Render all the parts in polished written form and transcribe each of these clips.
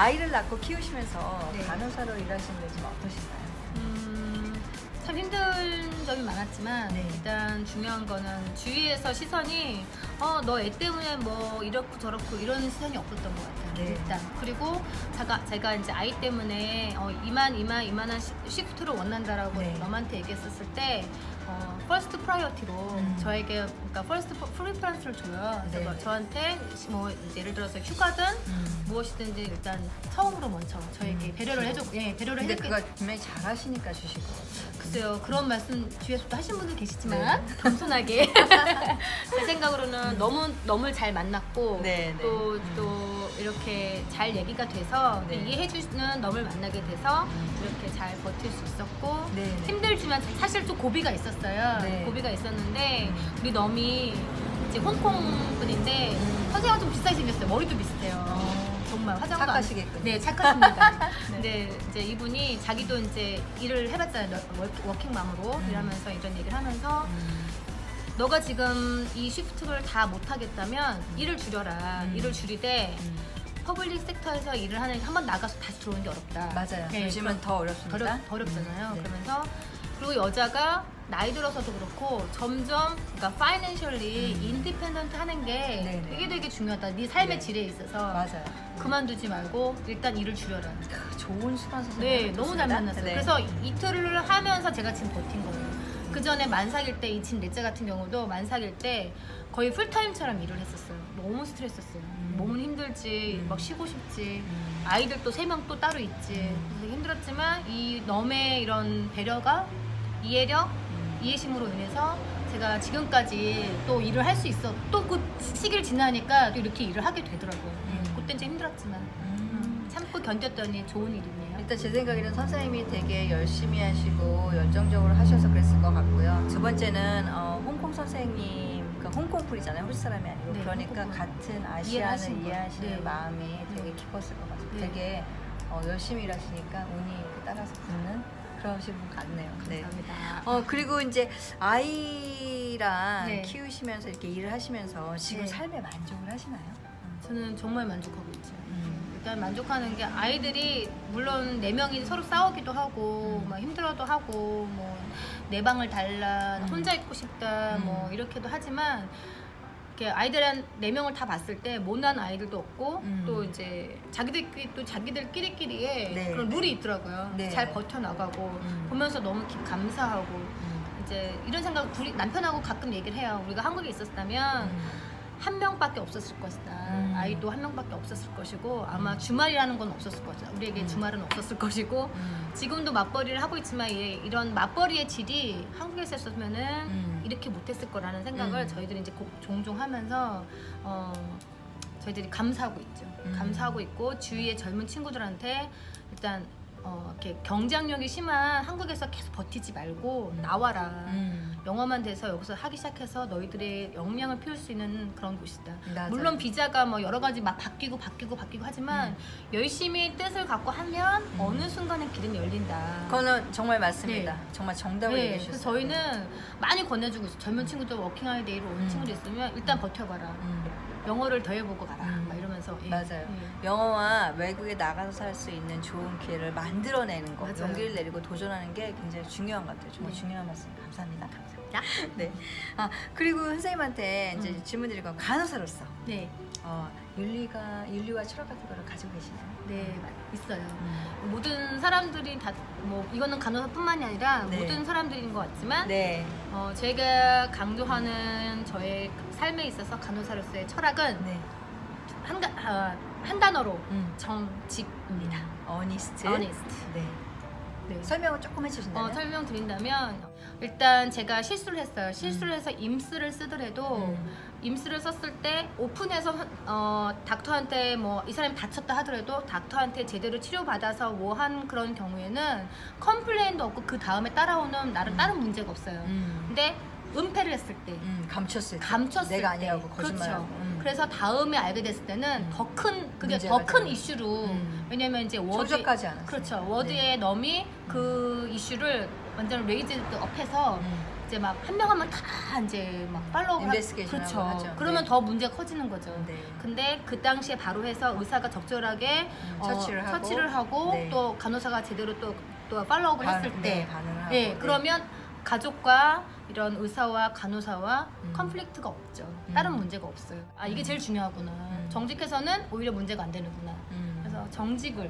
아이를 낳고 키우시면서 네. 간호사로 일하시는 게 좀 어떠신가요? 참 힘든 점이 많았지만 네. 일단 중요한 거는 주위에서 시선이 너 애 때문에 뭐 이렇고 저렇고 이런 시선이 없었던 것 같아요. 네. 일단 그리고 제가 이제 아이 때문에 이만한 시프트를 원한다라고 네. 너한테 얘기했었을 때 퍼스트 프라이어티로 저에게 그러니까 퍼스트 프리퍼런스를 줘요. 네. 그래서 저한테 뭐 예를 들어서 휴가든 무엇이든지 일단 처음으로 먼저 저에게 배려를 해줬고 배려를 근데 해줬기 그거 분명히 잘하시니까 주실 것 같아요. 글쎄요, 그런 말씀 주위에서도 하신 분들 계시지만 네. 겸손하게 제 생각으로는 너무 잘 만났고 네, 네. 또 이렇게 잘 얘기가 돼서 네. 이해해주는 너를 만나게 돼서 이렇게 잘 버틸 수 있었고 네, 네. 힘들지만 사실 좀 고비가 있었어요. 네. 고비가 있었는데 우리 너미 이제 홍콩 분인데 선생님과 좀 비슷하게 생겼어요. 머리도 비슷해요. 정말 화장도 착하시겠군요. 네, 착하십니다. 근데 이제 이분이 자기도 이제 일을 해봤잖아요. 워킹맘으로 일하면서 이런 얘기를 하면서 너가 지금 이 쉬프트를 다 못하겠다면 일을 줄여라. 일을 줄이되 퍼블릭 섹터에서 일을 하는 한 번 나가서 다시 들어오는 게 어렵다. 맞아요. 네, 요즘은 더 어렵습니다. 더 어렵잖아요. 네. 그러면서 그리고 여자가 나이 들어서도 그렇고 점점 그러니까 파이낸셜리 인디펜던트 하는 게 네네. 되게 중요하다. 네 삶의 네. 질에 있어서 맞아요. 그만두지 말고 일단 일을 줄여라. 좋은 수란 선생님. 네, 너무 잘 만났어요. 네. 그래서 이틀을 하면서 제가 지금 버틴 거예요. 그 전에 만삭일 때 이 집 넷째 같은 경우도 만삭일 때 거의 풀타임처럼 일을 했었어요. 너무 스트레스였어요. 몸은 힘들지, 막 쉬고 싶지. 아이들 또 3명 또 따로 있지. 그래서 힘들었지만 이 넘의 이런 배려가 이해력, 이해심으로 인해서 제가 지금까지 또 일을 할 수 있어. 또 그 시기를 지나니까 또 이렇게 일을 하게 되더라고요. 그땐 좀 힘들었지만 참고 견뎠더니 좋은 일이네요. 일단 제 생각에는 선생님이 되게 열심히 하시고 열정적으로 하셔서 그랬을 것 같고요. 두 번째는 홍콩 선생님, 그러니까 홍콩풀이잖아요. 호주 사람이 아니고. 네, 그러니까 홍콩풀. 같은 아시안을 이해하시는 이해하시는 네. 마음이 되게 깊었을 것 같아요. 네. 되게 열심히 일하시니까 운이 이렇게 따라서 붙는 그러신 분 같네요. 네. 감사합니다. 그리고 이제 아이랑 네. 키우시면서 이렇게 일을 하시면서 지금 네. 삶에 만족을 하시나요? 저는 정말 만족하고 있죠. 일단 만족하는 게 아이들이 물론 4명이 서로 싸우기도 하고 막 힘들어도 하고 뭐 내 방을 달라 혼자 있고 싶다 뭐 이렇게도 하지만 이렇게 아이들 한 4명을 다 봤을 때 못난 아이들도 없고 또 이제 자기들끼리의 네. 그런 룰이 있더라고요. 네. 잘 버텨나가고 보면서 너무 감사하고 이제 이런 생각 둘이 남편하고 가끔 얘기를 해요. 우리가 한국에 있었다면 한 명밖에 없었을 것이다. 아이도 한 명밖에 없었을 것이고 아마 주말이라는 건 없었을 것이다. 우리에게 주말은 없었을 것이고 지금도 맞벌이를 하고 있지만 이런 맞벌이의 질이 한국에서 했었으면은 이렇게 못했을 거라는 생각을 저희들이 이제 종종 하면서 저희들이 감사하고 있죠. 감사하고 있고 주위의 젊은 친구들한테 일단 이렇게 경쟁력이 심한 한국에서 계속 버티지 말고 나와라. 영어만 돼서 여기서 하기 시작해서 너희들의 역량을 피울 수 있는 그런 곳이다. 맞아요. 물론 비자가 뭐 여러 가지 막 바뀌고 하지만 열심히 뜻을 갖고 하면 어느 순간에 길은 열린다. 그거는 정말 맞습니다. 네. 정말 정답을 네, 얘기해 그래서 주셨어요. 저희는 많이 권해주고 있어요. 젊은 친구들 워킹아이 데이로 오는 친구들 있으면 일단 버텨봐라. 영어를 더 해보고 가라. 막 이러면서 맞아요. 예. 영어와 외국에 나가서 살 수 있는 좋은 기회를 만들어내는 거, 맞아요. 용기를 내리고 도전하는 게 굉장히 중요한 것 같아요. 정말 네. 중요한 말씀 감사합니다. 네. 그리고 선생님한테 이제 질문 드릴 건 간호사로서 네, 윤리와 철학 같은 거를 가지고 계시나요? 네, 있어요. 모든 사람들이 다 뭐 이거는 간호사뿐만이 아니라 네. 모든 사람들인 것 같지만 네. 제가 강조하는 저의 삶에 있어서 간호사로서의 철학은 네. 한 단어로 정직입니다. 어니스트. Honest. 네. 네. 설명을 조금 해주신다면? 설명드린다면 일단 제가 실수를 했어요. 실수를 해서 임스를 쓰더라도 임스를 썼을 때 오픈해서 닥터한테 뭐 이 사람이 다쳤다 하더라도 닥터한테 제대로 치료받아서 뭐 한 그런 경우에는 컴플레인도 없고 그 다음에 따라오는 나름 다른 문제가 없어요. 근데 은폐를 했을 때 감췄을 때. 감췄을 내가 때. 아니라고 거짓말하고. 그렇죠. 그래서 다음에 알게 됐을 때는 그게 문제가 더 큰 되는. 이슈로 왜냐면 이제 조작하지 않았어요. 그렇죠. 워드의 넘이 그 이슈를 완전 레이즈드 업해서 이제 막 한 명 하면 다 이제 막 팔로우 인베스티게이션을 그렇죠. 하죠. 그러면 네. 더 문제가 커지는 거죠. 네. 근데 그 당시에 바로 해서 의사가 적절하게 처치를 하고 네. 또 간호사가 제대로 또 팔로우업을 했을 때 반응을 하고. 예, 그러면 가족과 이런 의사와 간호사와 컨플릭트가 없죠. 다른 문제가 없어요. 아, 이게 제일 중요하구나. 정직해서는 오히려 문제가 안 되는구나. 그래서 정직을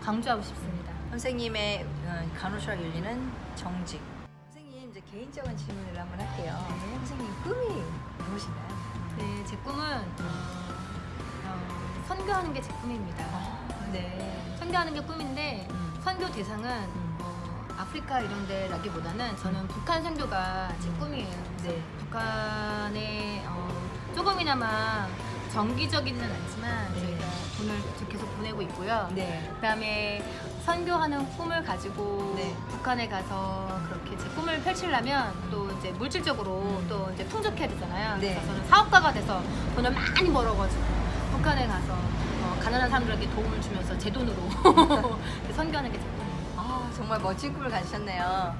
강조하고 싶습니다. 선생님의 간호사 윤리는 정직. 선생님 이제 개인적인 질문을 한번 할게요. 선생님 꿈이 무엇인가요? 네, 제 꿈은 선교하는 게 제 꿈입니다. 네. 선교하는 게 꿈인데 선교 대상은 아프리카 이런 데라기보다는 저는 북한 선교가 제 꿈이에요. 네. 북한에 조금이나마 정기적이지는 않지만 네. 저희가 돈을 계속 보내고 있고요. 네. 그다음에 선교하는 꿈을 가지고 네. 북한에 가서 그렇게 제 꿈을 펼치려면 또 이제 물질적으로 또 이제 풍족해야 되잖아요. 네. 그래서 저는 사업가가 돼서 돈을 많이 벌어가지고 북한에 가서 가난한 사람들에게 도움을 주면서 제 돈으로 선교하는 게 제 꿈이에요. 아, 정말 멋진 꿈을 가지셨네요.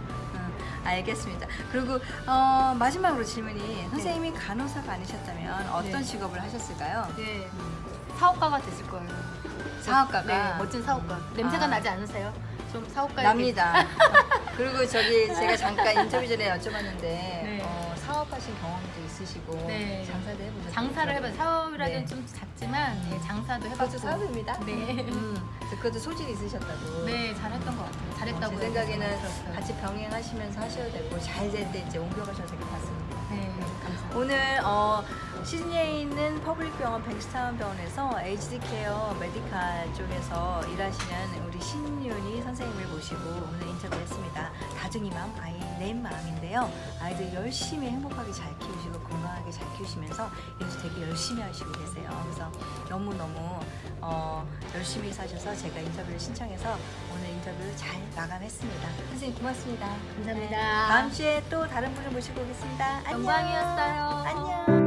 알겠습니다. 그리고 마지막으로 질문이 선생님이 간호사가 아니셨다면 어떤 네. 직업을 하셨을까요? 네, 사업가가 됐을 거예요. 사업가가? 네, 멋진 사업가. 냄새가 아. 나지 않으세요? 좀 사업가 납니다. 그리고 제가 잠깐 인터뷰 전에 여쭤봤는데 네. 사업하신 경험도 있으시고 네. 장사도 해보셨어요? 장사를 해봐요. 사업이라는 네. 좀 작지만 네, 장사도 해봤고. 그것도 사업입니다. 네. 그것도 소질이 있으셨다고. 네, 잘했던 것 같아요. 잘했다고. 제 생각에는 들었어요. 같이 병행하시면서 하셔도 되고 잘 될 때 이제 옮겨가셔도 될 것 같습니다. 네, 감사합니다. 오늘 시드니에 있는 퍼블릭병원 뱅스타운 병원에서 에이지드 케어 메디칼 쪽에서 일하시는 우리 신윤희 선생님을 모시고 오늘 인터뷰를 했습니다. 다둥이 마음, 아이 낸 마음인데요. 아이들 열심히 행복하게 잘 키우시고 건강하게 잘 키우시면서 일도 되게 열심히 하시고 계세요. 그래서 너무너무 열심히 사셔서 제가 인터뷰를 신청해서 오늘 인터뷰를 잘 마감했습니다. 선생님 고맙습니다. 감사합니다. 다음 주에 또 다른 분을 모시고 오겠습니다. 안녕. 영광이었어요. 안녕.